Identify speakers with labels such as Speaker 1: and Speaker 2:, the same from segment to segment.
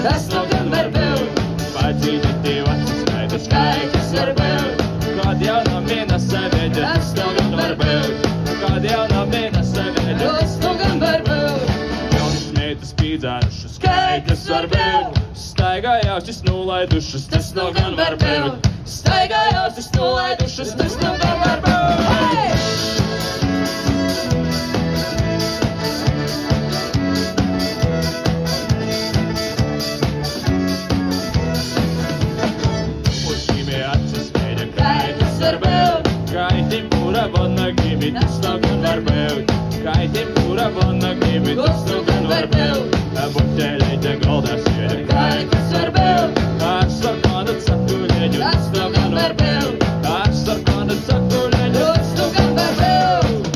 Speaker 1: tas nu gan var būt.
Speaker 2: Padzīti tev atsiskaitas,
Speaker 1: Skaitas var būt,
Speaker 2: kad jauna mina savēģa,
Speaker 1: tas nu gan var būt.
Speaker 2: kad jauna mina savēģa.
Speaker 1: Tas nu gan var būt,
Speaker 2: Jaunas meitas pīdzārušas,
Speaker 1: skaitas var būt.
Speaker 2: staigājausis nolaidušas,
Speaker 1: Tas nu gan var būt, staigājausis nolaidušas, tas nu gan var būt. Hei!
Speaker 2: Pušīmie atsiskaiļa,
Speaker 1: Skaitas var būt,
Speaker 2: kaitim pura vana gibi, tas nu gan var būt. Kaitim pura vana gibi,
Speaker 1: tas nu gan var būt.
Speaker 2: Buteļeņa galdā sēdi,
Speaker 1: Skaitas var būt,
Speaker 2: ar sarkanu sakuļeņu,
Speaker 1: tas nu gan var būt.
Speaker 2: ar sarkanu sakuļeņu.
Speaker 1: Tas nu gan var būt.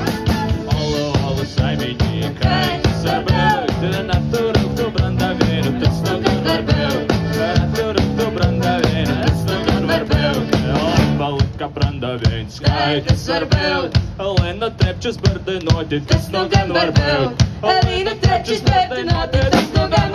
Speaker 2: Olu saimīgi, kaitis var būt, natūru tu branda vīru, tas nu gan var būt. Natūru tu branda vīru, tas nu gan var būt. Palika branda vīns,
Speaker 1: Skaitas var būt,
Speaker 2: Lena trepčus bardinoti,
Speaker 1: tas nu gan var būt. Elīna trečis bētināti, tas nu gan